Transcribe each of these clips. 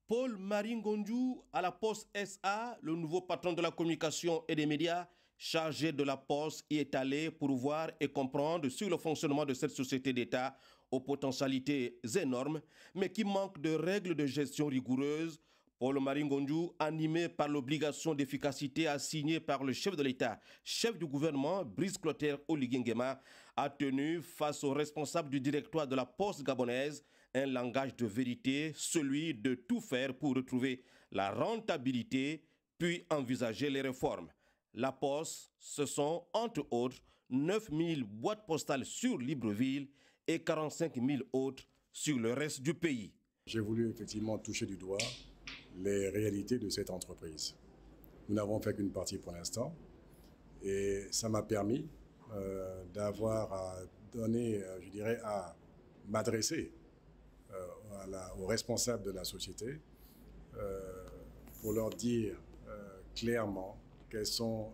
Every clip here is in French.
Paul-Marie Ngondiou à la Poste SA, le nouveau patron de la communication et des médias, chargé de la Poste, y est allé pour voir et comprendre sur le fonctionnement de cette société d'État aux potentialités énormes, mais qui manque de règles de gestion rigoureuses. Paul-Marie Ngondiou, animé par l'obligation d'efficacité assignée par le chef de l'État, chef du gouvernement, Brice Clotaire Oligui Nguema, a tenu face aux responsables du directoire de la Poste gabonaise un langage de vérité, celui de tout faire pour retrouver la rentabilité, puis envisager les réformes. La Poste, ce sont entre autres 9000 boîtes postales sur Libreville et 45 000 autres sur le reste du pays. J'ai voulu effectivement toucher du doigt les réalités de cette entreprise. Nous n'avons fait qu'une partie pour l'instant et ça m'a permis d'avoir à donner, je dirais, à m'adresser aux responsables de la société pour leur dire clairement quels sont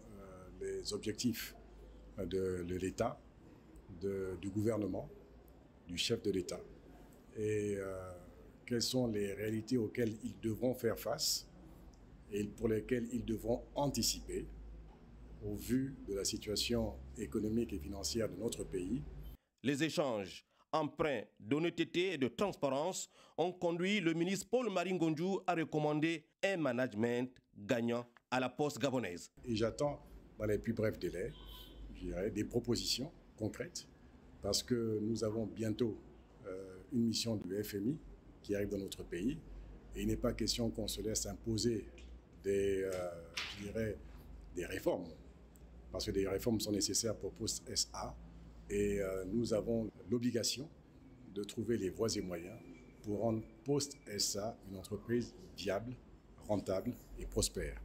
les objectifs de l'État, du gouvernement, du chef de l'État et quelles sont les réalités auxquelles ils devront faire face et pour lesquelles ils devront anticiper au vu de la situation économique et financière de notre pays. Les échanges empreints d'honnêteté et de transparence ont conduit le ministre Paul-Marie Ngondiou à recommander un management gagnant à la Poste gabonaise. Et j'attends dans les plus brefs délais, je dirais, des propositions concrètes parce que nous avons bientôt une mission du FMI qui arrive dans notre pays et il n'est pas question qu'on se laisse imposer des réformes parce que des réformes sont nécessaires pour Poste SA et nous avons l'obligation de trouver les voies et moyens pour rendre Poste SA une entreprise viable, rentable et prospère.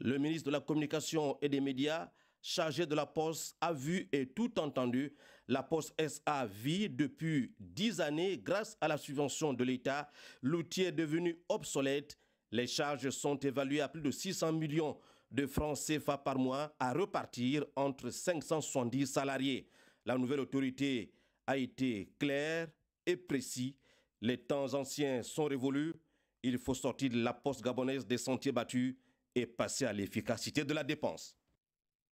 Le ministre de la Communication et des Médias, chargé de la Poste, a vu et tout entendu. La Poste SA vit depuis 10 années grâce à la subvention de l'État. L'outil est devenu obsolète. Les charges sont évaluées à plus de 600 millions de francs CFA par mois à repartir entre 570 salariés. La nouvelle autorité a été claire et précise. Les temps anciens sont révolus. Il faut sortir de la Poste gabonaise des sentiers battus et passer à l'efficacité de la dépense.